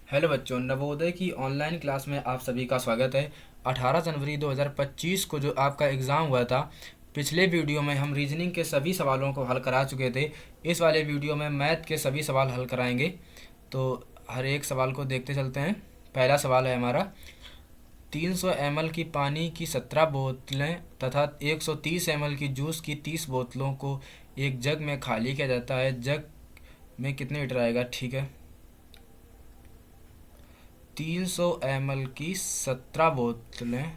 Hello बच्चों, नवोदय की online class में आप सभी का स्वागत है। 18 जनवरी 2025 को जो आपका एग्ज़ाम हुआ था, पिछले वीडियो में हम रीजनिंग के सभी सवालों को हल करा चुके थे। इस वाले वीडियो में मैथ के सभी सवाल हल कराएंगे। तो हर एक सवाल को देखते चलते हैं। पहला सवाल है हमारा, 300 ml की पानी की 17 बोतलें तथा 130 ml की जूस की 30 बोतलों को एक जग में खाली किया जाता है। जग में कितने लीटर आएगा? ठीक है, 300 ml की 17 बोतलें,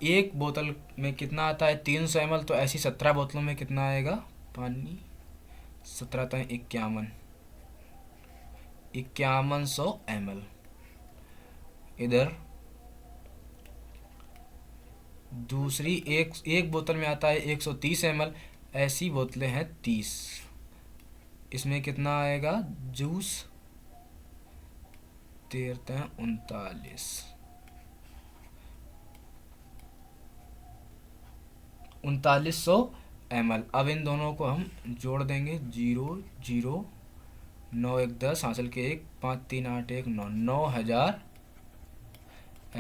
एक बोतल में कितना आता है? 300 ml, तो ऐसी 17 बोतलों में कितना आएगा पानी? 17 तो 51, 5100 ml। इधर दूसरी एक एक बोतल में आता है 130 ml, ऐसी बोतलें हैं 30। इसमें कितना आएगा जूस? 13 39, 3900 ml। अब इन दोनों को हम जोड़ देंगे, 0 0 9 1 10, हासिल के 1 5 3 8 1 9, 9000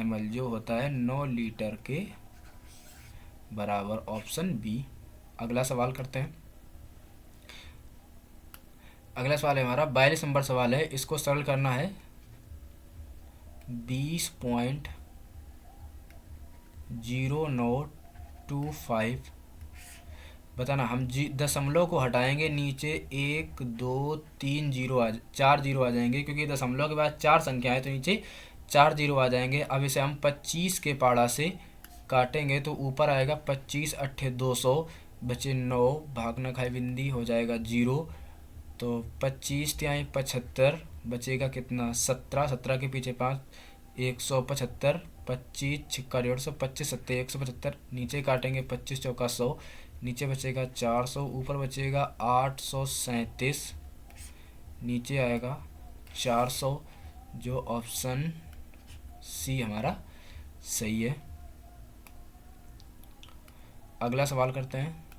ml जो होता है 9 लीटर के बराबर, ऑप्शन बी। अगला सवाल करते हैं। अगला सवाल है हमारा 42 नंबर सवाल है। इसको सरल करना है। 20.0925 बताना। हम दशमलव को हटाएंगे, नीचे 1 2 3 जीरो 4 जीरो आ जाएंगे, क्योंकि दशमलव के बाद 4 संख्या है तो नीचे 4 जीरो आ जाएंगे। अब इसे हम 25 के पाड़ा से काटेंगे तो ऊपर आएगा 25 अट्ठे 200, बचे 9, भाग न खाए बिंदी हो जाएगा 0। तो 25 तिहाई 75, बचेगा कितना? 17, 17 के पीछे 5, 175, 25 छिक्का 150, 25 सत्ते 175, नीचे काटेंगे 25 चौका 100, नीचे बचेगा 400, ऊपर बचेगा 837, नीचे आएगा 400, जो ऑप्शन सी हमारा सही है। अगला सवाल करते हैं।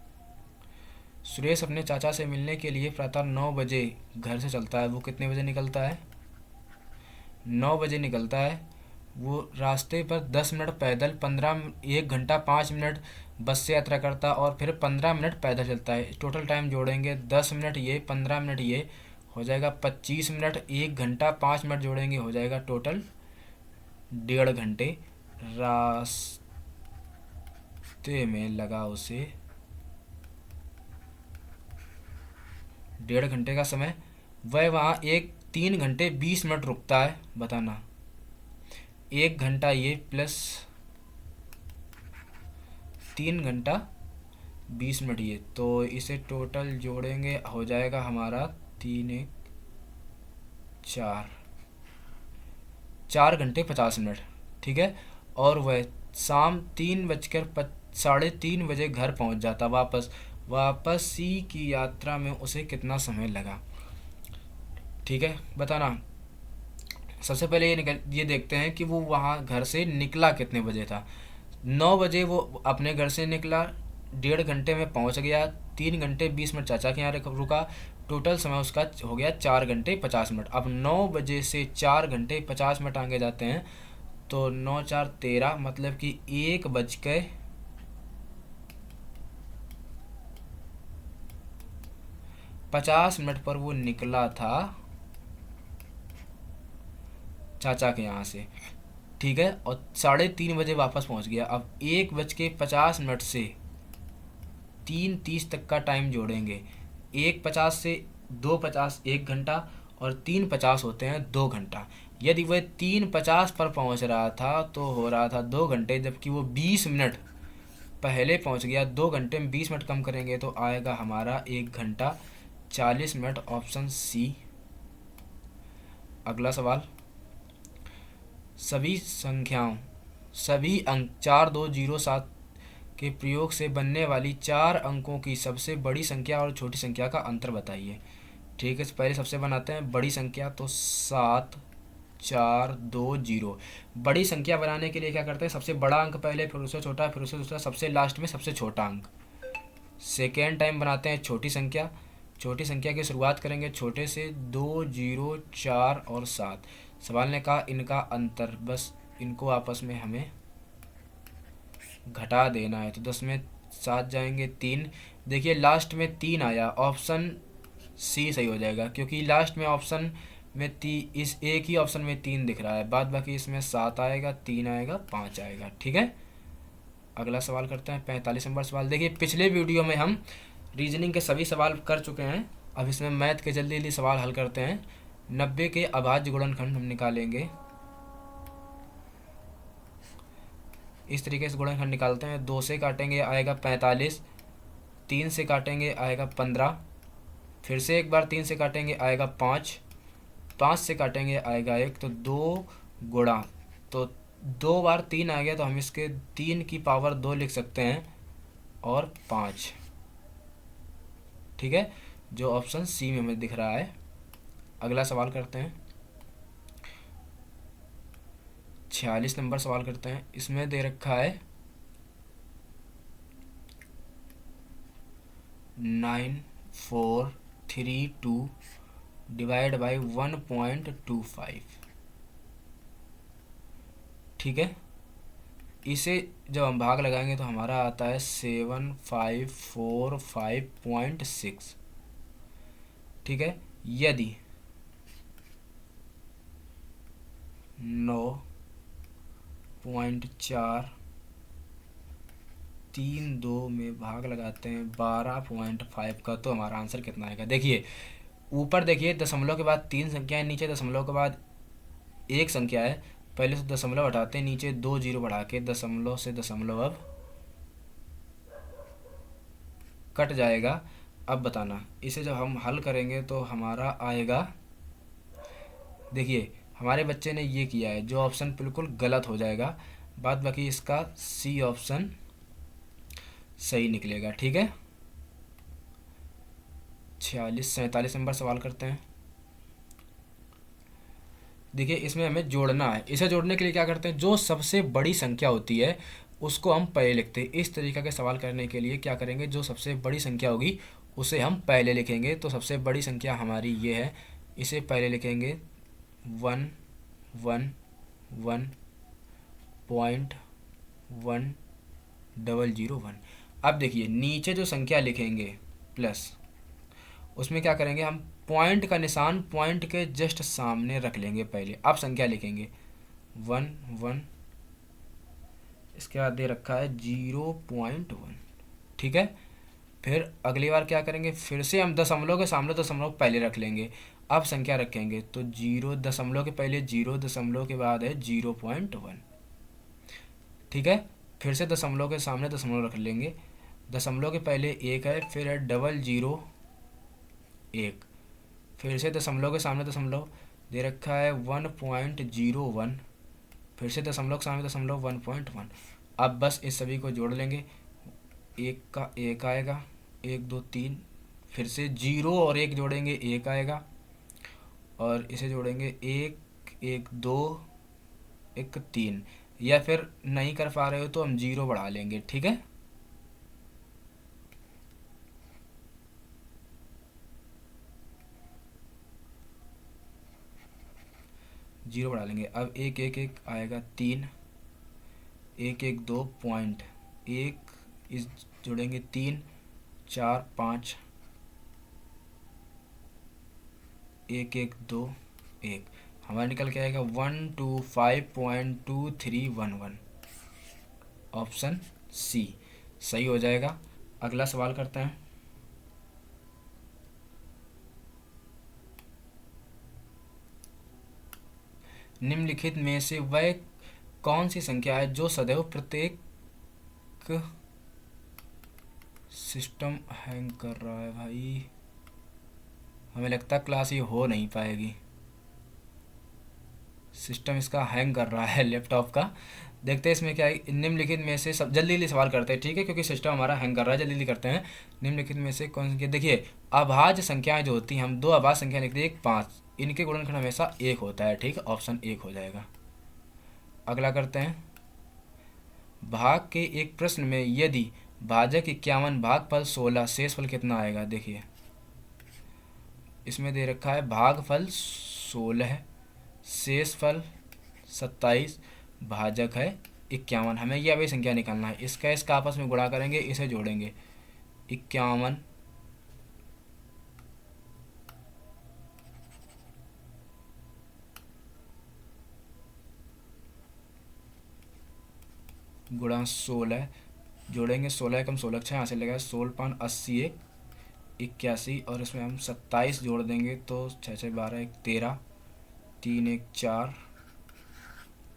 सुरेश अपने चाचा से मिलने के लिए प्रातः 9 बजे घर से चलता है। वो कितने बजे निकलता है? 9 बजे निकलता है। वो रास्ते पर 10 मिनट पैदल, 1 घंटा 5 मिनट बस से यात्रा करता और फिर 15 मिनट पैदल चलता है। टोटल टाइम जोड़ेंगे, 10 मिनट ये, 15 मिनट ये, हो जाएगा 25 मिनट। 1 घंटा 5 मिनट जोड़ेंगे, हो जाएगा टोटल 1.5 घंटे। रास्ते में लगा उसे 1.5 घंटे का समय। वह वहाँ 3 घंटे 20 मिनट रुकता है। बताना। 1 घंटा ये प्लस 3 घंटा 20 मिनट ये, तो इसे टोटल जोड़ेंगे, हो जाएगा हमारा 3 1 4, 4 घंटे 50 मिनट। ठीक है। और वह शाम 3:03 बजे घर पहुंच जाता। वापसी की यात्रा में उसे कितना समय लगा? ठीक है, बताना। सबसे पहले ये देखते हैं कि वो वहाँ घर से निकला कितने बजे था। 9 बजे वो अपने घर से निकला, 1.5 घंटे में पहुँच गया, 3 घंटे 20 मिनट चाचा के यहाँ रुका। टोटल समय उसका हो गया 4 घंटे 50 मिनट। अब 9 बजे से 4 घंटे 50 मिनट आगे जाते हैं, तो 9 4 13, मतलब कि 1:50 पर वो निकला था चाचा के यहाँ से। ठीक है। और 3:30 बजे वापस पहुँच गया। अब 1:50 से 3:30 तक का टाइम जोड़ेंगे। 1:50 से 2:50 1 घंटा, और 3:50 होते हैं 2 घंटा। यदि वह 3:50 पर पहुँच रहा था तो हो रहा था 2 घंटे, जबकि वो 20 मिनट पहले पहुँच गया। 2 घंटे में 20 मिनट कम करेंगे तो आएगा हमारा 1 घंटा 40 मिनट, ऑप्शन सी। अगला सवाल। सभी अंक 4207 के प्रयोग से बनने वाली 4 अंकों की सबसे बड़ी संख्या और छोटी संख्या का अंतर बताइए। ठीक है, पहले सबसे बनाते हैं बड़ी संख्या, तो 7 4 2 0। बड़ी संख्या बनाने के लिए क्या करते हैं? सबसे बड़ा अंक पहले, फिर उससे छोटा, फिर उससे दूसरा, सबसे लास्ट में सबसे छोटा अंक। सेकेंड टाइम बनाते हैं छोटी संख्या। छोटी संख्या की शुरुआत करेंगे छोटे से, 2, 0, 4 और 7। सवाल ने कहा इनका अंतर, बस इनको आपस में हमें घटा देना है। तो 10 में 7 जाएंगे 3। देखिए लास्ट में 3 आया, ऑप्शन सी सही हो जाएगा, क्योंकि लास्ट में ऑप्शन में इस एक ही ऑप्शन में 3 दिख रहा है, बाद बाकी इसमें 7 आएगा, 3 आएगा, 5 आएगा। ठीक है, अगला सवाल करते हैं 45 नंबर सवाल। देखिए पिछले वीडियो में हम रीजनिंग के सभी सवाल कर चुके हैं, अब इसमें मैथ के जल्दी जल्दी सवाल हल करते हैं। 90 के अभाज्य गुणनखंड हम निकालेंगे, इस तरीके से गुणनखंड निकालते हैं। 2 से काटेंगे आएगा 45, 3 से काटेंगे आएगा 15, फिर से एक बार 3 से काटेंगे आएगा 5, 5 से काटेंगे आएगा 1, तो 2 गुणा, तो 2 बार 3 आ गया, तो हम इसके 3 की पावर 2 लिख सकते हैं और 5। ठीक है, जो ऑप्शन सी में हमें दिख रहा है। अगला सवाल करते हैं 46 नंबर सवाल करते हैं। इसमें दे रखा है 9432 डिवाइड बाई 1.25। ठीक है, इसे जब हम भाग लगाएंगे तो हमारा आता है 7545.6। ठीक है, यदि 9.432 में भाग लगाते हैं 12.5 का, तो हमारा आंसर कितना आएगा। देखिए ऊपर देखिए दशमलव के बाद 3 संख्या है, नीचे दशमलव के बाद 1 संख्या है। पहले से दशमलव हटाते हैं, नीचे 2 जीरो बढ़ा के दशमलव से दशमलव अब कट जाएगा। अब बताना इसे जब हम हल करेंगे तो हमारा आएगा, देखिए हमारे बच्चे ने ये किया है, जो ऑप्शन बिल्कुल गलत हो जाएगा, बाद बाकी इसका सी ऑप्शन सही निकलेगा। ठीक है, 47 नंबर सवाल करते हैं। देखिए इसमें हमें जोड़ना है, इसे जोड़ने के लिए क्या करते हैं, जो सबसे बड़ी संख्या होती है उसको हम पहले लिखते हैं। इस तरीके के सवाल करने के लिए क्या करेंगे, जो सबसे बड़ी संख्या होगी उसे हम पहले लिखेंगे। तो सबसे बड़ी संख्या हमारी ये है, इसे पहले लिखेंगे 111.1001। अब देखिए नीचे जो संख्या लिखेंगे प्लस, उसमें क्या करेंगे, हम पॉइंट का निशान पॉइंट के जस्ट सामने रख लेंगे पहले। अब संख्या लिखेंगे 1, इसके बाद दे रखा है 0.1। ठीक है, फिर अगली बार क्या करेंगे, फिर से हम दशमलव के सामने दशमलव पहले रख लेंगे। अब संख्या रखेंगे तो 0 दशमलव के पहले 0, दशमलव के बाद है 0.1। ठीक है, फिर से दशमलव के सामने दशमलव रख लेंगे, दशमलव के पहले 1 है, फिर है 001, फिर से दशमलव के सामने दशमलव दे रखा है 1.01, फिर से दशमलव के सामने दशमलव 1.1। अब बस इस सभी को जोड़ लेंगे, 1 का 1 आएगा, 1 2 3, फिर से 0 और 1 जोड़ेंगे 1 आएगा, और इसे जोड़ेंगे 1 1 2 1 3, या फिर नहीं कर पा रहे हो तो हम 0 बढ़ा लेंगे। ठीक है, जीरो बढ़ा लेंगे। अब 1 1 1 आएगा 3, 1 1 2 पॉइंट 1, इस जोड़ेंगे 3 4 5, 1 1 2 1, हमारा निकल के आएगा 125.2311। ऑप्शन सी सही हो जाएगा। अगला सवाल करते हैं। निम्नलिखित में से वह कौन सी संख्या है जो सदैव प्रत्येक सिस्टम हैंग कर रहा है। भाई हमें लगता है क्लास ये हो नहीं पाएगी, सिस्टम इसका हैंग कर रहा है लैपटॉप का। देखते हैं इसमें क्या है। निम्नलिखित में से सब जल्दी जल्दी सवाल करते हैं, ठीक है, क्योंकि सिस्टम हमारा हैंग कर रहा है, जल्दी जल्दी करते हैं। निम्नलिखित में से कौन सी, देखिए अभाज्य संख्याएं जो होती हैं, हम 2 अभाज्य संख्या लिखते हैं, 1 5, इनके गुणनखंड हमेशा 1 होता है। ठीक है, ऑप्शन 1 हो जाएगा। अगला करते हैं। भाग के एक प्रश्न में यदि भाजक 51 भागफल 16 शेषफल कितना आएगा। देखिए इसमें दे रखा है भागफल 16, शेषफल 27, भाजक है 51। हमें ये अभी संख्या निकालना है। इसका आपस में गुणा करेंगे, इसे जोड़ेंगे। 51 गुणा 16, जोड़ेंगे 16 एकम 16 छः, यहाँ से लगेगा 16 5 80 1 81, और इसमें हम 27 जोड़ देंगे तो 6 6 12 1 13, 3 1 4,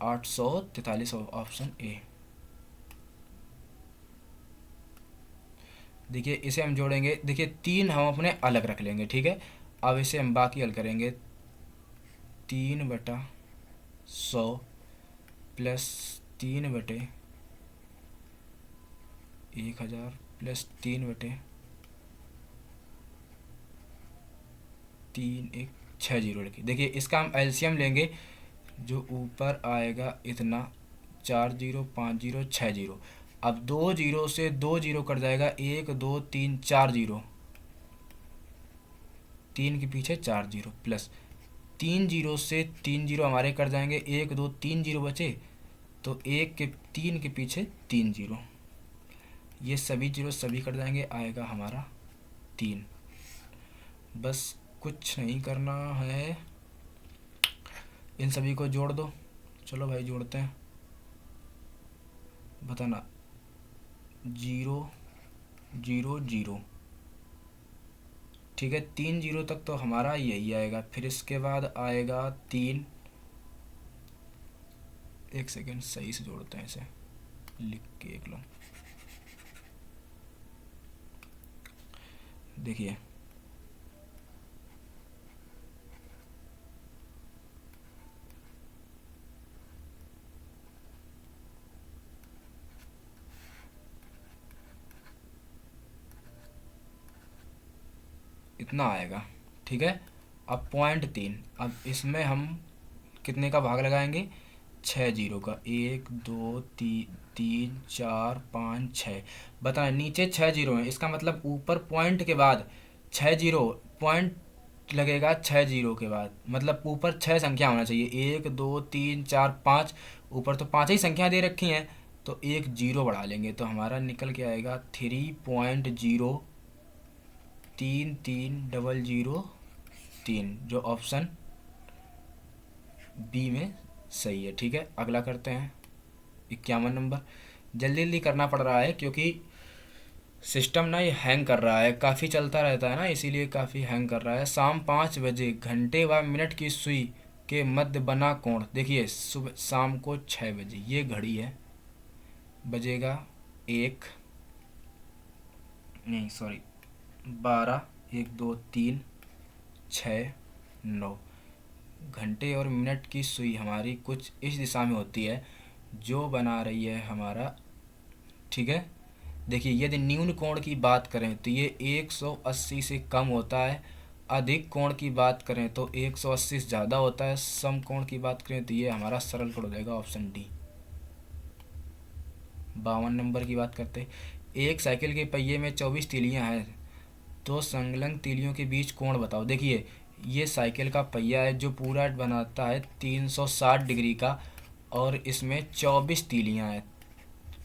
843, ऑप्शन ए। देखिए इसे हम जोड़ेंगे, देखिए 3 हम अपने अलग रख लेंगे, ठीक है। अब इसे हम बाकी हल करेंगे। 3/100 प्लस 3/1000 प्लस 3/3 1 6 जीरो लिखिए। देखिए इसका हम एलसीएम लेंगे, जो ऊपर आएगा इतना, 4 जीरो 5 जीरो 6 जीरो। अब 2 जीरो से 2 जीरो कट जाएगा, 1 2 3 4 जीरो, 3 के पीछे 4 जीरो, प्लस 3 जीरो से 3 जीरो हमारे कट जाएंगे, 1 2 3 जीरो बचे, तो 3 के पीछे 3 जीरो, ये सभी जीरो सभी कट जाएंगे, आएगा हमारा 3। बस कुछ नहीं करना है, इन सभी को जोड़ दो। चलो भाई जोड़ते हैं, बताना। 0 0 0, ठीक है। 3 जीरो तक तो हमारा यही आएगा, फिर इसके बाद आएगा 3। एक सेकेंड, सही से जोड़ते हैं, इसे लिख के एक लो। देखिए इतना आएगा, ठीक है। अब 0.3, अब इसमें हम कितने का भाग लगाएंगे, 6 जीरो का, 1 2 3 4 5 6। बताएं, नीचे 6 जीरो हैं, इसका मतलब ऊपर पॉइंट के बाद 6 जीरो, पॉइंट लगेगा 6 जीरो के बाद, मतलब ऊपर 6 संख्या होना चाहिए, 1 2 3 4 5। ऊपर तो 5 ही संख्या दे रखी हैं, तो एक जीरो बढ़ा लेंगे, तो हमारा निकल के आएगा 3.0330003, जो ऑप्शन बी में सही है, ठीक है। अगला करते हैं 51 नंबर। जल्दी जल्दी करना पड़ रहा है क्योंकि सिस्टम ना ये हैंग कर रहा है, काफ़ी चलता रहता है ना, इसीलिए काफ़ी हैंग कर रहा है। शाम 5 बजे घंटे व मिनट की सुई के मध्य बना कोण, देखिए सुबह शाम को 6 बजे, ये घड़ी है, बजेगा 1 नहीं सॉरी 12 1 2 3 6 9। घंटे और मिनट की सुई हमारी कुछ इस दिशा में होती है, जो बना रही है हमारा, ठीक है। देखिए यदि न्यून कोण की बात करें तो ये 180 से कम होता है, अधिक कोण की बात करें तो 180 से ज़्यादा होता है, सम कोण की बात करें तो ये हमारा सरल कोण हो जाएगा, ऑप्शन डी। 52 नंबर की बात करते हैं। एक साइकिल के पहिए में 24 तीलियां हैं, तो संलग्न तीलियों के बीच कोण बताओ। देखिए ये साइकिल का पहिया है जो पूरा बनाता है 360 डिग्री का, और इसमें 24 तीलियां हैं,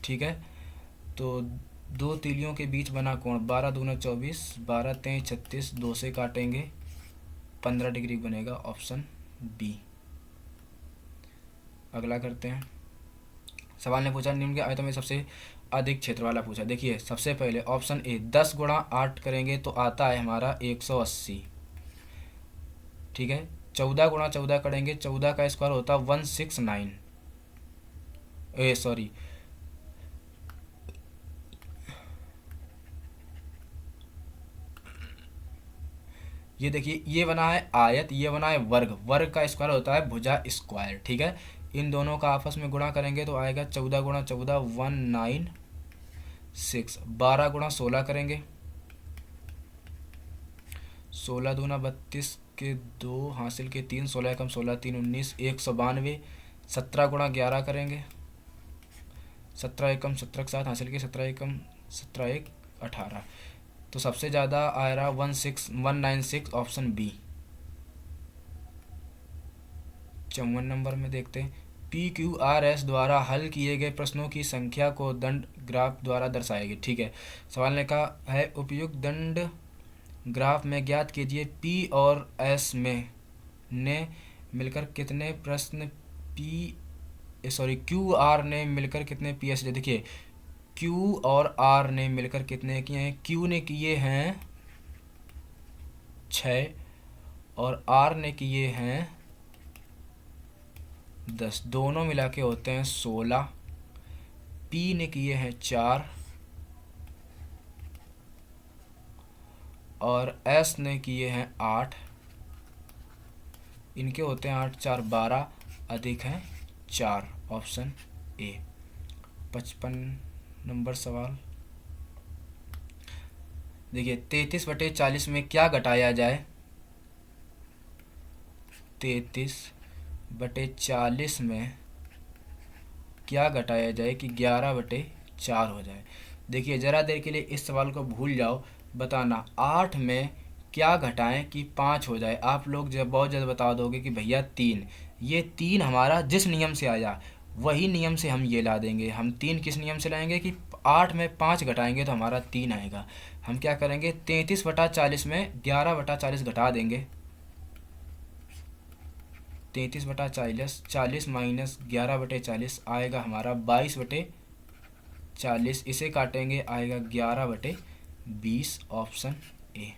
ठीक है। तो दो तीलियों के बीच बना कोण 12 दूना 24, 12 तेईस 36, 2 से काटेंगे 15 डिग्री बनेगा, ऑप्शन बी। अगला करते हैं। सवाल ने पूछा निम्न के आयतों में सबसे अधिक क्षेत्र वाला पूछा। देखिए सबसे पहले ऑप्शन ए, 10 गुणा 8 करेंगे तो आता है हमारा 180, ठीक है। 14 गुणा 14 करेंगे, 14 का स्क्वायर होता है 169, सॉरी ये देखिए ये बना है आयत, ये बना है वर्ग, वर्ग का स्क्वायर होता है भुजा स्क्वायर, ठीक है। इन दोनों का आपस में गुणा करेंगे तो आएगा 14 गुणा 14 196। 12 गुणा 16 करेंगे, 16 दूना 32 के 2 हासिल के 3, 16 एकम 16 3 19, 192। 17 गुणा 11 करेंगे, 17 एकम 17 के साथ हासिल के 17 एकम 17 1 18। तो सबसे ज़्यादा आ रहा 16196 ऑप्शन बी। 54 नंबर में देखते हैं, पी क्यू आर एस द्वारा हल किए गए प्रश्नों की संख्या को दंड ग्राफ द्वारा दर्शाएगी। ठीक है, सवाल ने कहा है उपयुक्त दंड ग्राफ में ज्ञात कीजिए पी और एस में ने मिलकर कितने प्रश्न क्यू आर ने मिलकर कितने पी एस। देखिए, क्यू और आर ने मिलकर कितने किए हैं, क्यू ने किए हैं 6 और आर ने किए हैं 10, दोनों मिला के होते हैं 16। पी ने किए हैं 4 और एस ने किए हैं 8, इनके होते हैं 8 4 12, अधिक हैं 4, ऑप्शन ए। 55 नंबर सवाल देखिए, 33/40 में क्या घटाया जाए। 33/40 में क्या घटाया जाए कि 11/4 हो जाए। देखिए, ज़रा देर के लिए इस सवाल को भूल जाओ, बताना 8 में क्या घटाएं कि 5 हो जाए। आप लोग जब बहुत जल्द बता दोगे कि भैया 3, ये 3 हमारा जिस नियम से आया वही नियम से हम ये ला देंगे। हम 3 किस नियम से लाएंगे कि 8 में 5 घटाएंगे तो हमारा 3 आएगा। हम क्या करेंगे, 33/40 में 11/40 घटा देंगे। 33/40, 40 माइनस 11/40 आएगा हमारा 22/40। इसे काटेंगे आएगा 11/20, ऑप्शन ए।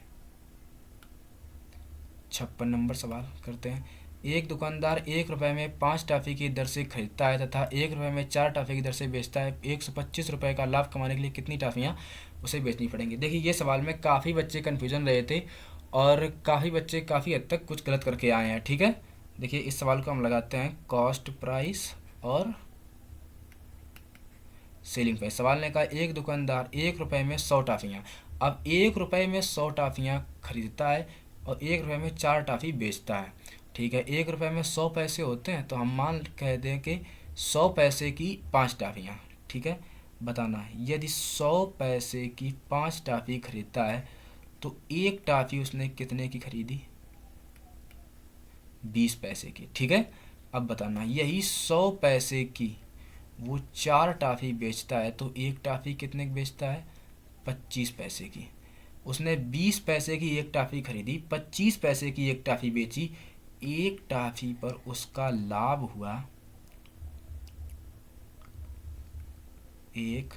56 नंबर सवाल करते हैं, एक दुकानदार 1 रुपये में 5 टॉफ़ी की दर से खरीदता है तथा 1 रुपये में 4 टॉफ़ी की दर से बेचता है। 125 रुपये का लाभ कमाने के लिए कितनी टॉफ़ियाँ उसे बेचनी पड़ेंगी। देखिए, ये सवाल में काफ़ी बच्चे कन्फ्यूजन रहे थे और काफ़ी बच्चे काफ़ी हद तक कुछ गलत करके आए हैं। ठीक है, देखिए इस सवाल को हम लगाते हैं कॉस्ट प्राइस और सेलिंग प्राइस। सवाल ने कहा एक दुकानदार 1 रुपये में 100 टॉफ़ियाँ, अब 1 रुपये में 100 टॉफ़ियाँ खरीदता है और 1 रुपये में 4 टॉफ़ी बेचता है। ठीक है, 1 रुपये में 100 पैसे होते हैं तो हम मान कह दें कि 100 पैसे की 5 टॉफ़ियाँ। ठीक है, बताना यदि 100 पैसे की 5 टॉफ़ी खरीदता है तो एक टॉफ़ी उसने कितने की खरीदी, 20 पैसे की। ठीक है, अब बताना यही 100 पैसे की वो 4 टॉफ़ी बेचता है तो एक टॉफ़ी कितने की बेचता है, 25 पैसे की। उसने 20 पैसे की एक टॉफ़ी खरीदी, 25 पैसे की एक टॉफ़ी बेची, एक टॉफ़ी पर उसका लाभ हुआ, एक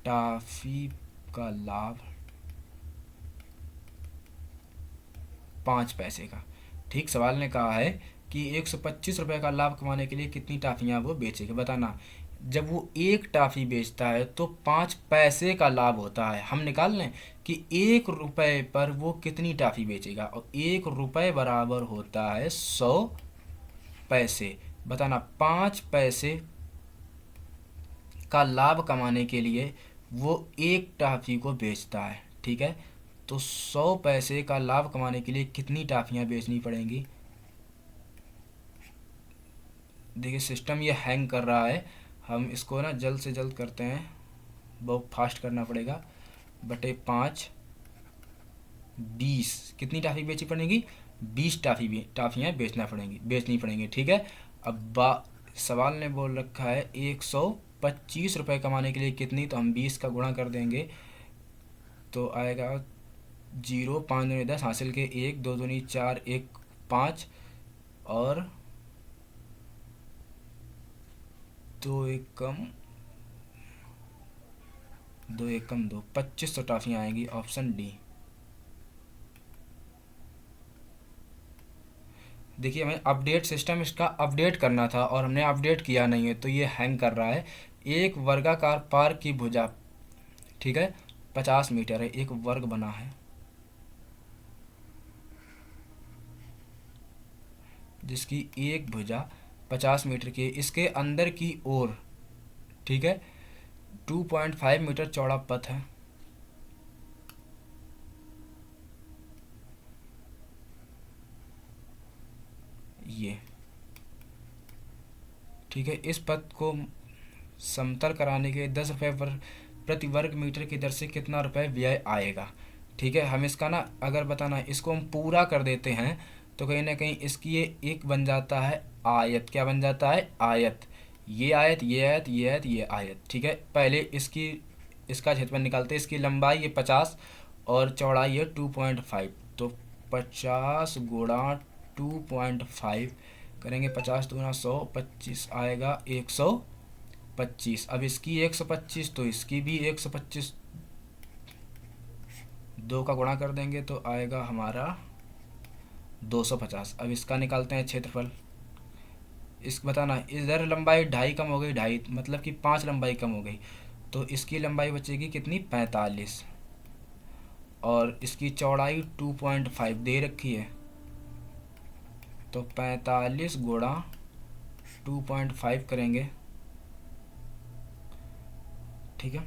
टॉफ़ी का लाभ 5 पैसे का। ठीक, सवाल ने कहा है कि 125 रुपये का लाभ कमाने के लिए कितनी टॉफ़ियाँ वो बेचेगा। बताना जब वो एक टॉफ़ी बेचता है तो 5 पैसे का लाभ होता है। हम निकाल लें कि 1 रुपये पर वो कितनी टॉफ़ी बेचेगा और 1 रुपये बराबर होता है 100 पैसे। बताना 5 पैसे का लाभ कमाने के लिए वो एक टॉफ़ी को बेचता है। ठीक है, तो 100 पैसे का लाभ कमाने के लिए कितनी टॉफ़ियाँ बेचनी पड़ेंगी। देखिए, सिस्टम ये हैंग कर रहा है, हम इसको ना जल्द से जल्द करते हैं, बहुत फास्ट करना पड़ेगा। बटे 5, 20 कितनी टॉफ़ी बेचनी पड़ेगी, 20 टॉफ़ियाँ बेचनी पड़ेंगी। ठीक है, अब सवाल ने बोल रखा है 125 रुपये कमाने के लिए कितनी, तो हम 20 का गुणा कर देंगे तो आएगा 0, 5 दूनी 10, हासिल के 1, 2 दूनी 4, 1 5 और 2 1 कम 2 1 कम 2, 2500 टॉफ़ियाँ आएंगी, ऑप्शन डी। देखिए, हमें अपडेट सिस्टम इसका अपडेट करना था और हमने अपडेट किया नहीं है तो ये हैंग कर रहा है। एक वर्गाकार पार्क की भुजा, ठीक है, 50 मीटर है, एक वर्ग बना है जिसकी एक भुजा 50 मीटर की है। इसके अंदर की ओर, ठीक है, 2.5 मीटर चौड़ा पथ है। ये ठीक है, इस पथ को समतल कराने के 10 रुपये प्रति वर्ग मीटर की दर से कितना रुपये व्यय आएगा। ठीक है, हम इसका ना अगर बताना है, इसको हम पूरा कर देते हैं तो कहीं ना कहीं इसकी ये एक बन जाता है आयत। क्या बन जाता है? आयत। ये आयत, ये आयत, ये आयत, ये आयत। ठीक है, पहले इसका क्षेत्रफल निकालते हैं। इसकी लंबाई ये 50 और चौड़ाई है 2.5, तो 50 गुणा 2.5 करेंगे, 50 दूना 100, 25 आएगा 125। अब इसकी 125 तो इसकी भी 125, 2 का गुणा कर देंगे तो आएगा हमारा 250। अब इसका निकालते हैं क्षेत्रफल। इस बताना इधर लंबाई 2.5 कम हो गई, 2.5 मतलब कि 5 लंबाई कम हो गई, तो इसकी लंबाई बचेगी कितनी? 45। और इसकी चौड़ाई 2.5 दे रखी है, तो 45 गुणा 2.5 करेंगे। ठीक है,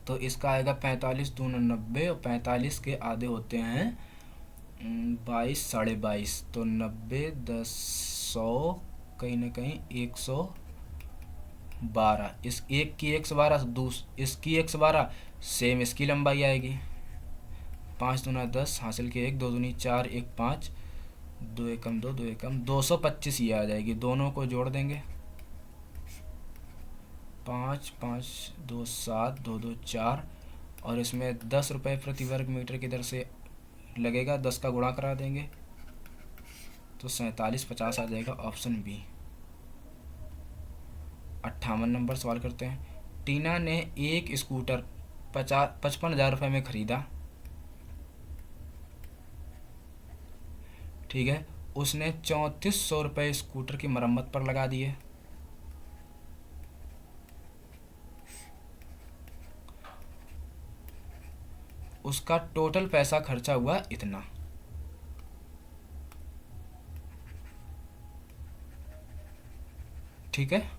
तो इसका आएगा 45 दूना 90 और 45 के आधे होते हैं 22, 22.5, तो 90, 10, 100, कहीं ना कहीं 112। इस एक की 112, इसकी 112, सेम इसकी लंबाई आएगी। 5 दूना 10, हासिल के 1, 2 दूनी 4, 1 5, 2 एकम 2, 2 एकम 225 ये आ जाएगी। दोनों को जोड़ देंगे, 5, 5, 2 7, 2 2 4, और इसमें 10 रुपये प्रति वर्ग मीटर की दर से लगेगा। 10 का गुणा करा देंगे तो 4750 आ जाएगा, ऑप्शन बी। 58 नंबर सवाल करते हैं। टीना ने एक स्कूटर 55,000 रुपये में ख़रीदा। ठीक है, उसने 3400 रुपये स्कूटर की मरम्मत पर लगा दिए। उसका टोटल पैसा खर्चा हुआ इतना। ठीक है,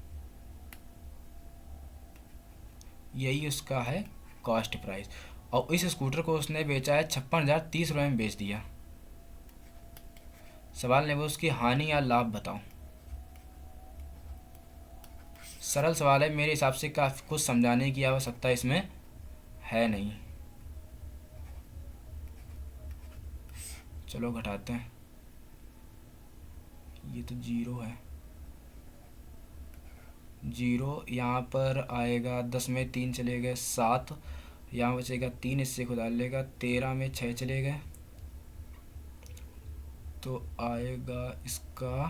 यही उसका है कॉस्ट प्राइस। और इस स्कूटर को उसने बेचा है 56,030 रुपये में बेच दिया। सवाल ने वो उसकी हानि या लाभ बताओ। सरल सवाल है, मेरे हिसाब से काफ़ी कुछ समझाने की आवश्यकता इसमें है नहीं। चलो घटाते हैं, ये तो 0 है, 0 यहाँ पर आएगा। 10 में 3 चले गए, 7 यहाँ बचेगा, 3 इससे खुदा लेगा, 13 में 6 चले गए, तो आएगा इसका।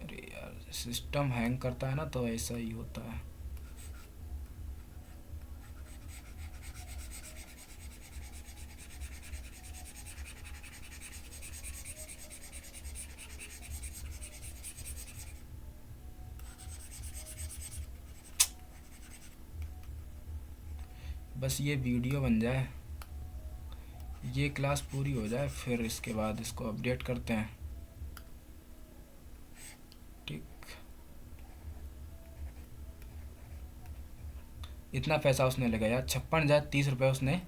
अरे यार, सिस्टम हैंग करता है ना, तो ऐसा ही होता है। बस ये वीडियो बन जाए, ये क्लास पूरी हो जाए, फिर इसके बाद इसको अपडेट करते हैं। ठीक, इतना पैसा उसने लगाया, 56,030 रुपये उसने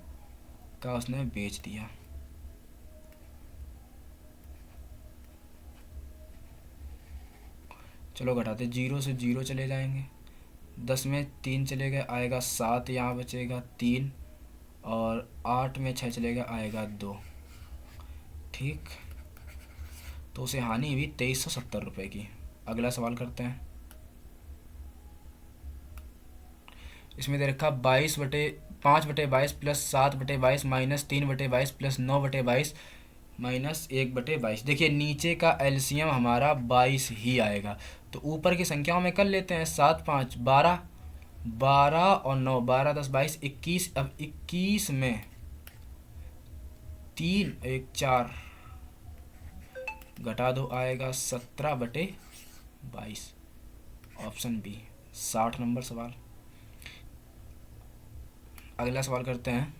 बेच दिया। चलो घटाते, 0 से 0 चले जाएंगे, 10 में 3 चले गए, आएगा 7, यहाँ बचेगा 3, और 8 में 6 चलेगा, आएगा 2। ठीक, तो उसे हानि हुई 2370 रुपये की। अगला सवाल करते हैं। इसमें दे रखा 5/22 प्लस 7/22 माइनस 3/22 प्लस 9/22 माइनस 1/22। देखिए नीचे का एलसीएम हमारा 22 ही आएगा, तो ऊपर की संख्याओं में कर लेते हैं। 7 5 12, 12 और 9, 12 10 22 21। अब 21 में 3 1 4 घटा दो, आएगा 17/22, ऑप्शन बी। 60 नंबर सवाल। अगला सवाल करते हैं।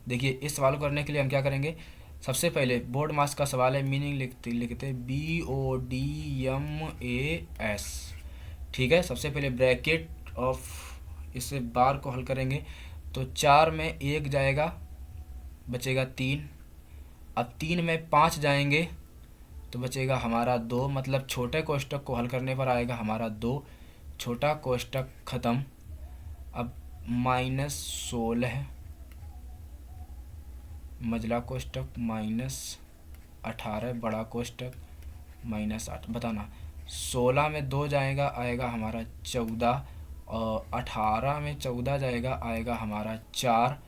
देखिए इस सवाल को करने के लिए हम क्या करेंगे, सबसे पहले बोर्ड मास का सवाल है, मीनिंग लिखते BODMAS। ठीक है, सबसे पहले ब्रैकेट ऑफ इससे बार को हल करेंगे, तो 4 में 1 जाएगा, बचेगा 3। अब 3 में 5 जाएंगे तो बचेगा हमारा 2, मतलब छोटे कोष्टक को हल करने पर आएगा हमारा 2, छोटा कोष्टक ख़त्म। अब -16 मझला कोष्टक -18 बड़ा कोष्टक -8। बताना 16 में 2 जाएगा आएगा हमारा 14, और 18 में 14 जाएगा आएगा हमारा 4,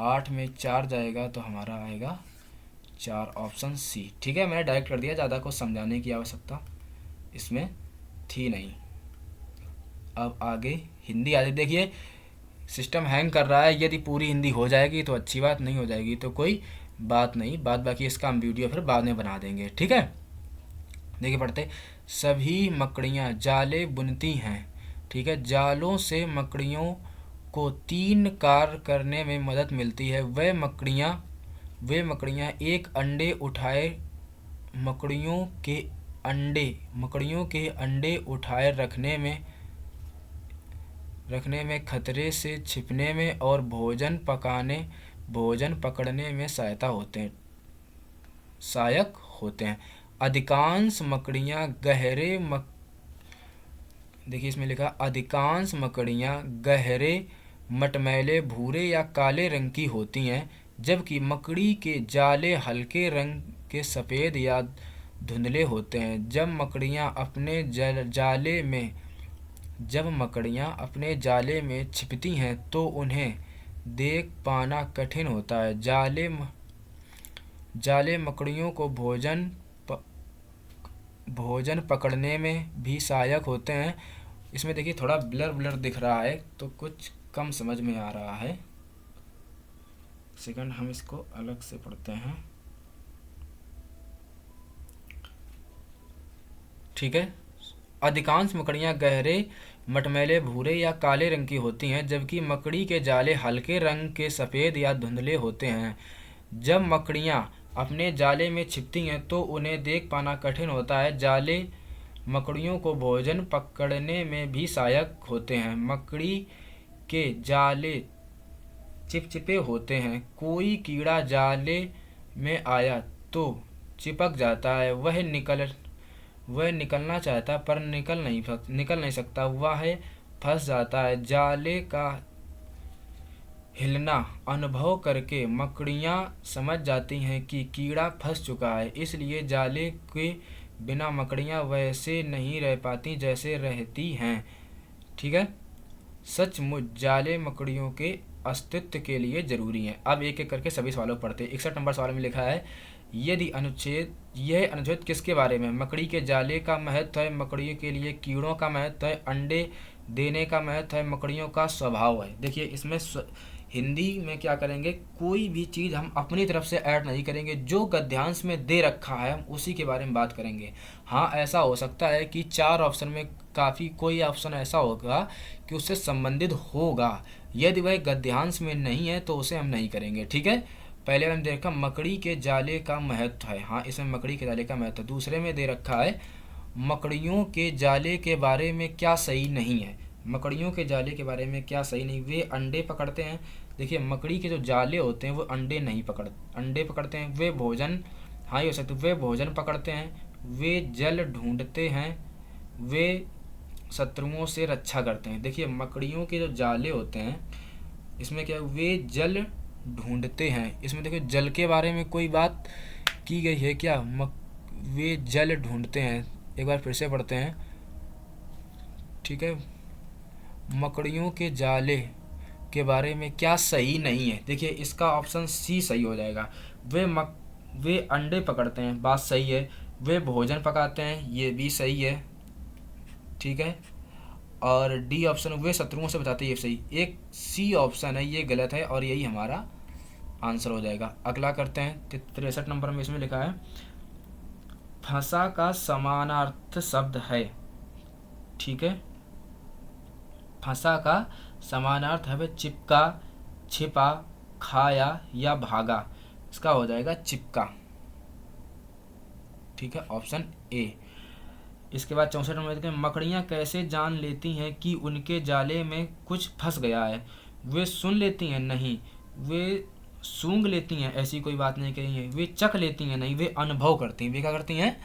8 में 4 जाएगा तो हमारा आएगा 4, ऑप्शन सी। ठीक है, मैंने डायरेक्ट कर दिया, ज़्यादा कुछ समझाने की आवश्यकता इसमें थी नहीं। अब आगे हिंदी आगे देखिए, सिस्टम हैंग कर रहा है, यदि पूरी हिंदी हो जाएगी तो अच्छी बात, नहीं हो जाएगी तो कोई बात नहीं, बात बाकी इसका हम वीडियो फिर बाद में बना देंगे। ठीक है, देखिए पढ़ते, सभी मकड़ियाँ जाले बुनती हैं। ठीक है, जालों से मकड़ियों को 3 कार्य करने में मदद मिलती है। वे मकड़ियाँ एक अंडे उठाए मकड़ियों के अंडे उठाए रखने में, खतरे से छिपने में और भोजन पकड़ने में सहायक होते हैं। अधिकांश मकड़ियाँ देखिए इसमें लिखा, अधिकांश मकड़ियाँ गहरे मटमैले भूरे या काले रंग की होती हैं, जबकि मकड़ी के जाले हल्के रंग के सफ़ेद या धुंधले होते हैं। जब मकड़ियाँ अपने जाले में छिपती हैं तो उन्हें देख पाना कठिन होता है। जाले मकड़ियों को भोजन पकड़ने में भी सहायक होते हैं। इसमें देखिए थोड़ा ब्लर दिख रहा है तो कुछ कम समझ में आ रहा है। सेकंड हम इसको अलग से पढ़ते हैं। ठीक है, अधिकांश मकड़ियाँ गहरे मटमैले भूरे या काले रंग की होती हैं, जबकि मकड़ी के जाले हल्के रंग के सफ़ेद या धुंधले होते हैं। जब मकड़ियाँ अपने जाले में छिपती हैं तो उन्हें देख पाना कठिन होता है। जाले मकड़ियों को भोजन पकड़ने में भी सहायक होते हैं। मकड़ी के जाले चिपचिपे होते हैं। कोई कीड़ा जाले में आया तो चिपक जाता है। वह निकलना चाहता पर निकल नहीं सकता, वह फंस जाता है। जाले का हिलना अनुभव करके मकड़ियाँ समझ जाती हैं कि कीड़ा फंस चुका है, इसलिए जाले के बिना मकड़ियाँ वैसे नहीं रह पाती जैसे रहती हैं। ठीक है, सचमुच जाले मकड़ियों के अस्तित्व के लिए ज़रूरी हैं। अब एक एक करके सभी सवालों को पढ़ते हैं। 61 नंबर सवाल में लिखा है, यह अनुच्छेद किसके बारे में? मकड़ी के जाले का महत्व है, मकड़ियों के लिए कीड़ों का महत्व है, अंडे देने का महत्व है, मकड़ियों का स्वभाव है। देखिए इसमें हिंदी में क्या करेंगे, कोई भी चीज़ हम अपनी तरफ से ऐड नहीं करेंगे, जो गद्यांश में दे रखा है हम उसी के बारे में बात करेंगे। हाँ, ऐसा हो सकता है कि 4 ऑप्शन में काफ़ी कोई ऑप्शन ऐसा होगा कि उससे संबंधित होगा, यदि वह गद्यांश में नहीं है तो उसे हम नहीं करेंगे। ठीक है, पहले हमने देखा मकड़ी के जाले का महत्व है। हाँ, इसमें मकड़ी के जाले का महत्व। दूसरे में दे रखा है मकड़ियों के जाले के बारे में क्या सही नहीं है। मकड़ियों के जाले के बारे में क्या सही नहीं, वे अंडे पकड़ते हैं। देखिए मकड़ी के जो जाले होते हैं वो अंडे पकड़ते हैं। वे भोजन, हाँ ये हो सकता है, वे भोजन पकड़ते हैं, वे जल ढूंढते हैं, वे शत्रुओं से रक्षा करते हैं। देखिए मकड़ियों के जो जाले होते हैं इसमें क्या, वे जल ढूंढते हैं। इसमें देखिए जल के बारे में कोई बात की गई है क्या? वे जल ढूंढते हैं। एक बार फिर से पढ़ते हैं। ठीक है, मकड़ियों के जाले के बारे में क्या सही नहीं है? देखिए इसका ऑप्शन सी सही हो जाएगा। वे अंडे पकड़ते हैं, बात सही है। वे भोजन पकाते हैं, ये भी सही है। ठीक है, और डी ऑप्शन वे शत्रुओं से बचाते हैं, ये सही। एक सी ऑप्शन है ये गलत है और यही हमारा आंसर हो जाएगा। अगला करते हैं 63 नंबर में। इसमें लिखा है फंसा का समानार्थ शब्द है। ठीक है, फंसा का समानार्थ है चिपका, छिपा, खाया या भागा। इसका हो जाएगा चिपका। ठीक है, ऑप्शन ए। इसके बाद 64 नंबर, मकड़ियाँ कैसे जान लेती हैं कि उनके जाले में कुछ फंस गया है? वे सुन लेती हैं? नहीं, वे सूंघ लेती हैं ऐसी कोई बात नहीं कही है। वे चख लेती हैं नहीं, वे अनुभव करती हैं। वे क्या करती हैं?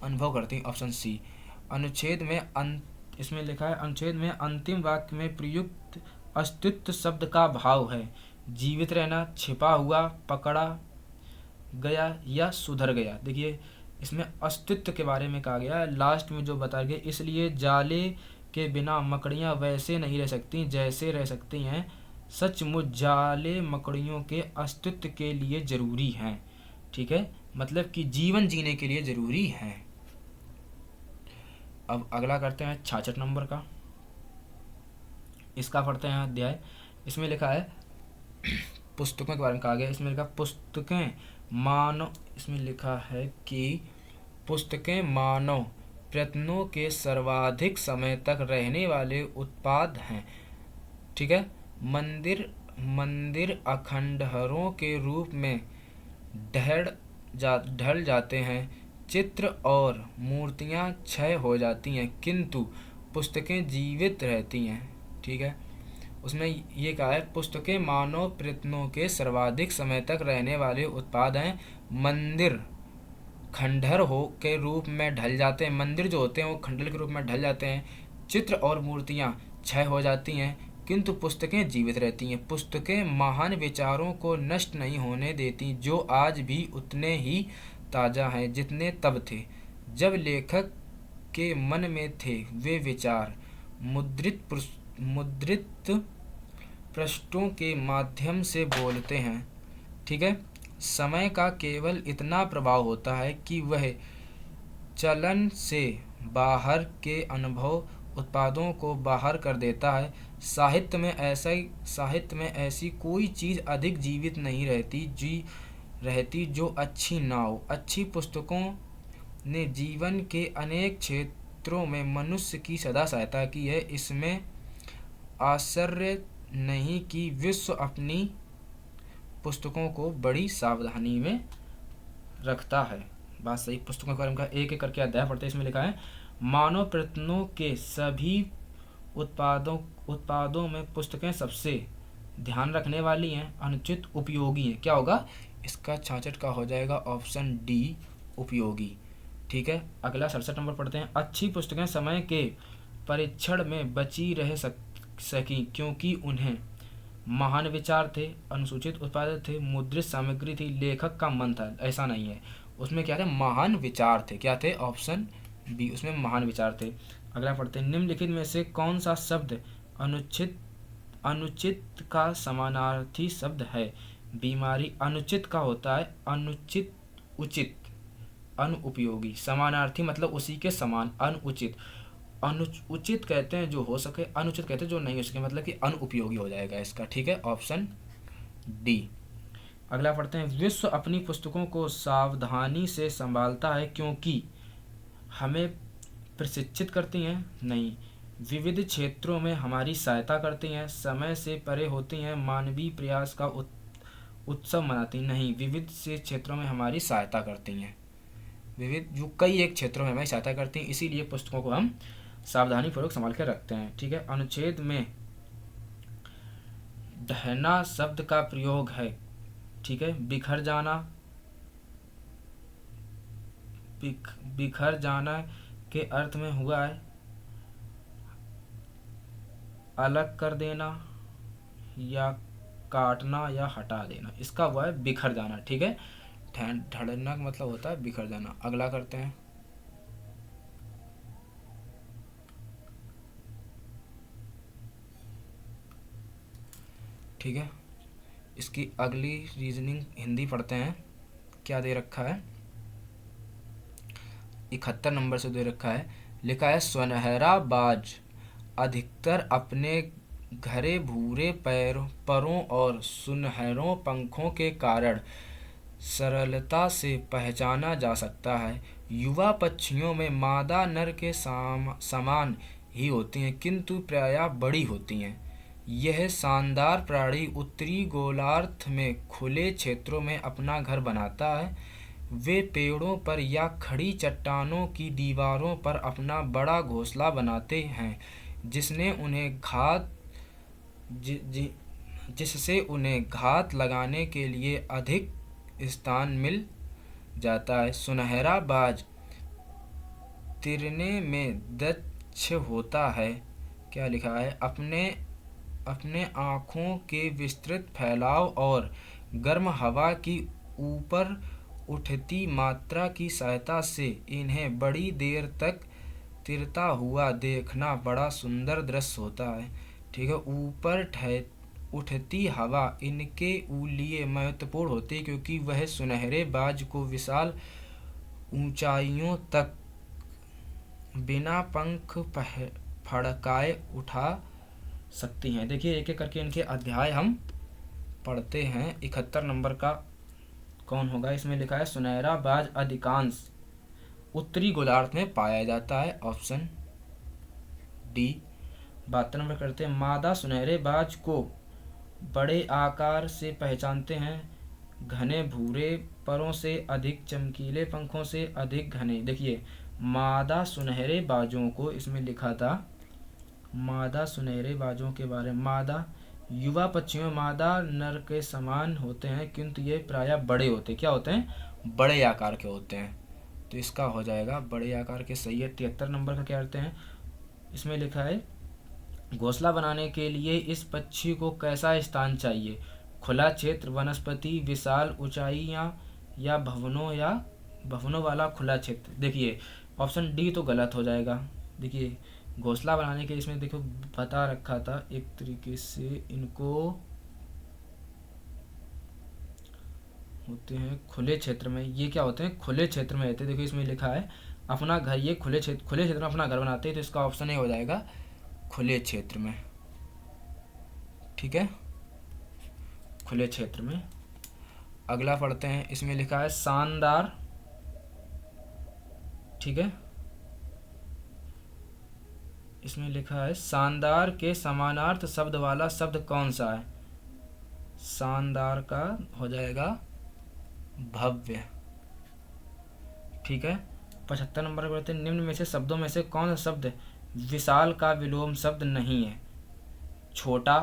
अनुभव करती हैं। Option C. अनुच्छेद में इसमें लिखा है अनुच्छेद में अंतिम वाक्य में प्रयुक्त अस्तित्व शब्द का भाव है जीवित रहना, छिपा हुआ, पकड़ा गया या सुधर गया। देखिए इसमें अस्तित्व के बारे में कहा गया है, लास्ट में जो बताया गया, इसलिए जाले के बिना मकड़ियाँ वैसे नहीं रह सकती जैसे रह सकती हैं। सचमुच जाले मकड़ियों के अस्तित्व के लिए जरूरी हैं। ठीक है, मतलब कि जीवन जीने के लिए जरूरी हैं। अब अगला करते हैं 66 नंबर का। इसका पढ़ते हैं अध्याय। इसमें लिखा है पुस्तकों के बारे में कहा गया। इसमें लिखा पुस्तकें मानव, इसमें लिखा है कि पुस्तकें मानव प्रयत्नों के सर्वाधिक समय तक रहने वाले उत्पाद हैं। ठीक है, मंदिर अखंडहरों के रूप में ढल जाते हैं, चित्र और मूर्तियां क्षय हो जाती हैं, किंतु पुस्तकें जीवित रहती हैं। ठीक है, उसमें ये कहा है पुस्तकें मानव प्रयत्नों के सर्वाधिक समय तक रहने वाले उत्पाद हैं। मंदिर खंडहर हो के रूप में ढल जाते हैं, मंदिर जो होते हैं वो खंडहर के रूप में ढल जाते हैं, चित्र और मूर्तियाँ क्षय हो जाती हैं, किंतु पुस्तकें जीवित रहती हैं। पुस्तकें महान विचारों को नष्ट नहीं होने देती, जो आज भी उतने ही ताज़ा हैं जितने तब थे जब लेखक के मन में थे। वे विचार मुद्रित पृष्ठों के माध्यम से बोलते हैं। ठीक है, समय का केवल इतना प्रभाव होता है कि वह चलन से बाहर के अनुभव उत्पादों को बाहर कर देता है। साहित्य में ऐसी कोई चीज़ अधिक जीवित नहीं रहती जो अच्छी ना हो। अच्छी पुस्तकों ने जीवन के अनेक क्षेत्रों में मनुष्य की सदा सहायता की है। इसमें आश्चर्य नहीं कि विश्व अपनी पुस्तकों को बड़ी सावधानी में रखता है। बात सही। पुस्तकों के बारे में एक एक करके अध्याय पढ़ते हैं। इसमें लिखा है मानव प्रयत्नों के सभी उत्पादों में पुस्तकें सबसे ध्यान रखने वाली हैं, अनुचित उपयोगी हैं। क्या होगा इसका? 66 का हो जाएगा ऑप्शन डी, उपयोगी। ठीक है, अगला 67 नंबर पढ़ते हैं। अच्छी पुस्तकें समय के परीक्षण में बची रह सकी क्योंकि उन्हें महान विचार थे, अनुसूचित उत्पाद थे, मुद्रित सामग्री थी, लेखक का मन था। ऐसा नहीं है, उसमें क्या थे? महान विचार थे। क्या थे? ऑप्शन बी, उसमें महान विचार थे। अगला पढ़ते हैं। निम्नलिखित में से कौन सा शब्द अनुचित का समानार्थी शब्द है? बीमारी अनुचित का होता है अनुचित, उचित, अनुपयोगी। समानार्थी मतलब उसी के समान, अनुचित। उचित कहते हैं जो हो सके, अनुचित कहते हैं जो नहीं हो सके, मतलब कि अनुपयोगी हो जाएगा इसका। ठीक है, ऑप्शन डी। अगला पढ़ते हैं। विश्व अपनी पुस्तकों को सावधानी से संभालता है क्योंकि हमें प्रशिक्षित करती हैं? नहीं। विविध क्षेत्रों में हमारी सहायता करती हैं? समय से परे होती हैं? मानवीय प्रयास का उत्सव मनाती? नहीं। विविध से क्षेत्रों में हमारी सहायता करती हैं, विविध जो कई एक क्षेत्रों में हमारी सहायता करती हैं, इसीलिए पुस्तकों को हम सावधानी पूर्वक संभाल कर रखते हैं। ठीक है, अनुच्छेद में ढहना शब्द का प्रयोग है। ठीक है, बिखर जाना के अर्थ में हुआ है अलग कर देना या काटना या हटा देना। इसका हुआ है बिखर जाना। ठीक है, ढड़ना का मतलब होता है बिखर जाना। अगला करते हैं। ठीक है, इसकी अगली रीजनिंग हिंदी पढ़ते हैं। क्या दे रखा है? 71 नंबर से दे रखा है। लिखा है सुनहरा बाज अधिकतर अपने घरे भूरे परों और सुनहरों पंखों के कारण सरलता से पहचाना जा सकता है। युवा पक्षियों में मादा नर के समान ही होती हैं, किंतु प्रायः बड़ी होती हैं। यह शानदार प्राणी उत्तरी गोलार्ध में खुले क्षेत्रों में अपना घर बनाता है। वे पेड़ों पर या खड़ी चट्टानों की दीवारों पर अपना बड़ा घोंसला बनाते हैं, जिसने उन्हें जिससे उन्हें घात लगाने के लिए अधिक स्थान मिल जाता है। सुनहरा बाज तिरने में दक्ष होता है। क्या लिखा है? अपने अपने आँखों के विस्तृत फैलाव और गर्म हवा की ऊपर उठती मात्रा की सहायता से इन्हें बड़ी देर तक तिरता हुआ देखना बड़ा सुंदर दृश्य होता है। ठीक है। ऊपर उठती हवा इनके लिए महत्वपूर्ण होती है क्योंकि वह सुनहरे बाज को विशाल ऊंचाइयों तक बिना पंख फड़काए उठा सकती हैं। देखिए एक एक करके इनके अध्याय हम पढ़ते हैं। 71 नंबर का कौन होगा? इसमें लिखा है सुनहरा बाज अधिकांश उत्तरी गोलार्ध में पाया जाता है। Option D. 72 नंबर करते हैं। मादा सुनहरे बाज को बड़े आकार से पहचानते हैं, घने भूरे परों से अधिक, चमकीले पंखों से अधिक घने। देखिए मादा सुनहरे बाजों को इसमें लिखा था, मादा सुनहरे बाजों के बारे में, मादा युवा पक्षियों में मादा नर के समान होते हैं किंतु ये प्रायः बड़े होते हैं। क्या होते हैं? बड़े आकार के होते हैं। तो इसका हो जाएगा बड़े आकार के। सही है। 73 नंबर का क्या करते हैं? इसमें लिखा है घोंसला बनाने के लिए इस पक्षी को कैसा स्थान चाहिए? खुला क्षेत्र, वनस्पति, विशाल ऊंचाइयां या भवनों वाला खुला क्षेत्र। देखिए ऑप्शन डी तो गलत हो जाएगा। देखिए घोंसला बनाने के इसमें देखो बता रखा था एक तरीके से इनको होते हैं खुले क्षेत्र में। ये क्या होते हैं? खुले क्षेत्र में रहते हैं। देखो इसमें लिखा है अपना घर, ये खुले क्षेत्र में अपना घर बनाते हैं। तो इसका ऑप्शन ए हो जाएगा खुले क्षेत्र में। ठीक है, खुले क्षेत्र में। अगला पढ़ते हैं। इसमें लिखा है शानदार। ठीक है, इसमें लिखा है शानदार के समानार्थ शब्द वाला शब्द कौन सा है? शानदार का हो जाएगा भव्य। ठीक है। 75 नंबर पर कहते हैं निम्न में से शब्दों में से कौन सा शब्द विशाल का विलोम शब्द नहीं है? छोटा।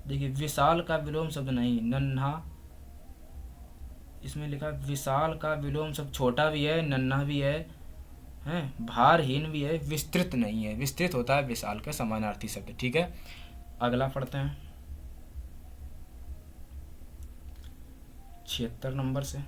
देखिए विशाल का विलोम शब्द नहीं। नन्हा। इसमें लिखा विशाल का विलोम शब्द छोटा भी है, नन्हा भी है, भारहीन भी है, विस्तृत नहीं है। विस्तृत होता है विशाल का समानार्थी शब्द। ठीक है। अगला पढ़ते हैं 76 नंबर से।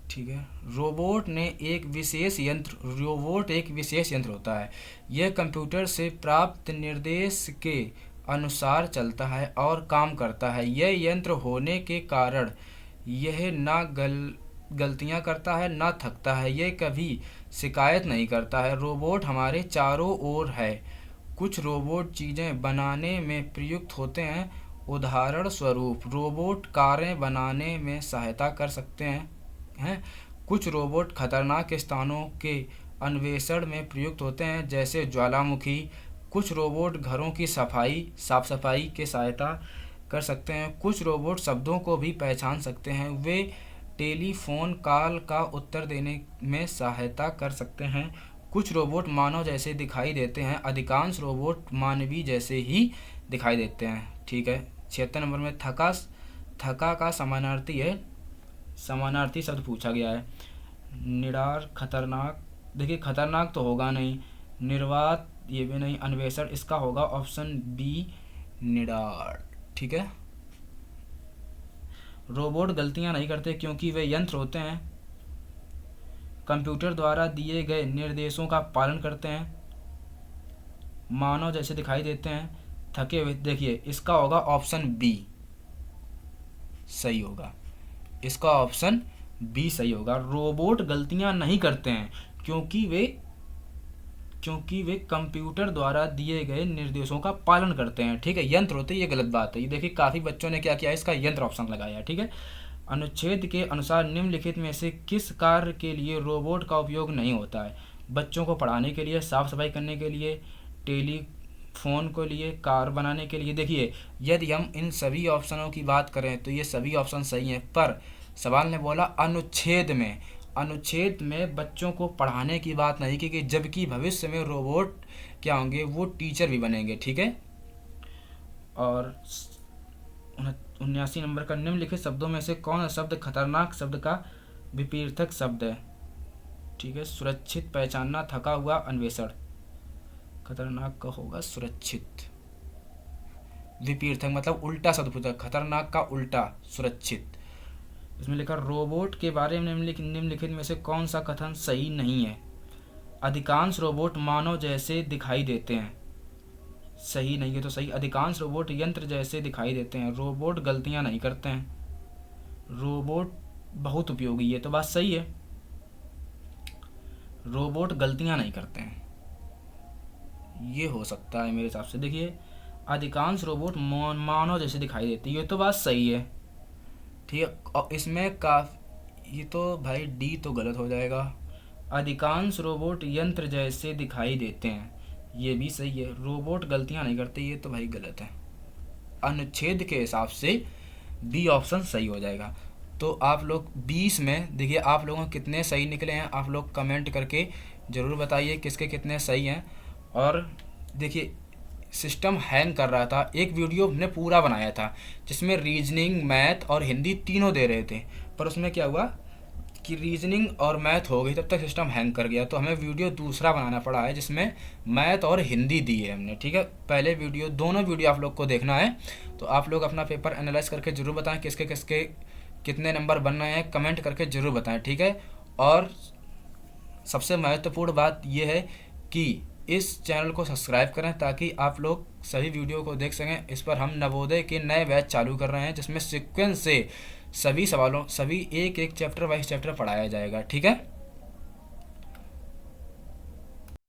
ठीक है। रोबोट एक विशेष यंत्र होता है। यह कंप्यूटर से प्राप्त निर्देश के अनुसार चलता है और काम करता है। यह यंत्र होने के कारण यह ना गलतियां करता है ना थकता है। यह कभी शिकायत नहीं करता है। रोबोट हमारे चारों ओर है। कुछ रोबोट चीज़ें बनाने में प्रयुक्त होते हैं। उदाहरण स्वरूप रोबोट कारें बनाने में सहायता कर सकते हैं। कुछ रोबोट खतरनाक स्थानों के अन्वेषण में प्रयुक्त होते हैं जैसे ज्वालामुखी। कुछ रोबोट घरों की साफ सफाई के सहायता कर सकते हैं। कुछ रोबोट शब्दों को भी पहचान सकते हैं। वे टेलीफोन कॉल का उत्तर देने में सहायता कर सकते हैं। कुछ रोबोट मानव जैसे दिखाई देते हैं। अधिकांश रोबोट मानवीय जैसे ही दिखाई देते हैं। ठीक है। 76 नंबर में थका का समानार्थी शब्द पूछा गया है। निडार, खतरनाक। देखिए खतरनाक तो होगा नहीं। निर्वात ये भी नहीं। अन्वेषण इसका होगा ऑप्शन बी निडार। ठीक है। रोबोट गलतियां नहीं करते क्योंकि वे यंत्र होते हैं। कंप्यूटर द्वारा दिए गए निर्देशों का पालन करते हैं। मानव जैसे दिखाई देते हैं। थके हुए। देखिए इसका होगा ऑप्शन बी सही होगा। इसका ऑप्शन बी सही होगा। रोबोट गलतियां नहीं करते हैं क्योंकि वे कंप्यूटर द्वारा दिए गए निर्देशों का पालन करते हैं। ठीक है। यंत्र होते हैं, ये गलत बात है। ये देखिए काफ़ी बच्चों ने क्या किया, इसका यंत्र ऑप्शन लगाया है। ठीक है। अनुच्छेद के अनुसार निम्नलिखित में से किस कार्य के लिए रोबोट का उपयोग नहीं होता है? बच्चों को पढ़ाने के लिए, साफ सफाई करने के लिए, टेलीफोन के लिए, कार बनाने के लिए। देखिए यदि हम इन सभी ऑप्शनों की बात करें तो ये सभी ऑप्शन सही हैं, पर सवाल ने बोला अनुच्छेद में बच्चों को पढ़ाने की बात नहीं की, कि जबकि भविष्य में रोबोट क्या होंगे, वो टीचर भी बनेंगे। ठीक है। और 79 नंबर का, निम्नलिखित शब्दों में से कौन सा शब्द खतरनाक शब्द का विपरीतक शब्द है? ठीक है। सुरक्षित, पहचानना, थका हुआ, अन्वेषण। खतरनाक का होगा सुरक्षित। विपरीतक मतलब उल्टा शब्द पूछा, खतरनाक का उल्टा सुरक्षित। इसमें लिखा रोबोट के बारे में निम्नलिखित में से कौन सा कथन सही नहीं है? अधिकांश रोबोट मानव जैसे दिखाई देते हैं। सही नहीं है तो सही। अधिकांश रोबोट यंत्र जैसे दिखाई देते हैं। रोबोट गलतियां नहीं करते हैं। रोबोट बहुत उपयोगी है तो बात सही है। रोबोट गलतियां नहीं करते हैं, ये हो सकता है मेरे हिसाब से। देखिए, अधिकांश रोबोट मानव जैसे दिखाई देते हैं, ये तो बात सही है। ठीक है। और इसमें ये तो भाई डी तो गलत हो जाएगा। अधिकांश रोबोट यंत्र जैसे दिखाई देते हैं, ये भी सही है। रोबोट गलतियां नहीं करते, ये तो भाई गलत है। अनुच्छेद के हिसाब से बी ऑप्शन सही हो जाएगा। तो आप लोग 20 में देखिए आप लोगों के कितने सही निकले हैं, आप लोग कमेंट करके ज़रूर बताइए किसके कितने सही हैं। और देखिए, सिस्टम हैंग कर रहा था। एक वीडियो हमने पूरा बनाया था जिसमें रीजनिंग, मैथ और हिंदी तीनों दे रहे थे, पर उसमें क्या हुआ कि रीजनिंग और मैथ हो गई, तब तक सिस्टम हैंग कर गया। तो हमें वीडियो दूसरा बनाना पड़ा है जिसमें मैथ और हिंदी दी है हमने। ठीक है। पहले वीडियो, दोनों वीडियो आप लोग को देखना है। तो आप लोग अपना पेपर एनालाइज करके ज़रूर बताएं किसके किसके कितने नंबर बन रहे हैं, कमेंट करके ज़रूर बताएं। ठीक है। और सबसे महत्वपूर्ण बात यह है कि इस चैनल को सब्सक्राइब करें ताकि आप लोग सभी वीडियो को देख सकें। इस पर हम नवोदय के नए बैच चालू कर रहे हैं जिसमें सीक्वेंस से सभी सवालों, सभी एक एक चैप्टर वाइज चैप्टर पढ़ाया जाएगा। ठीक है।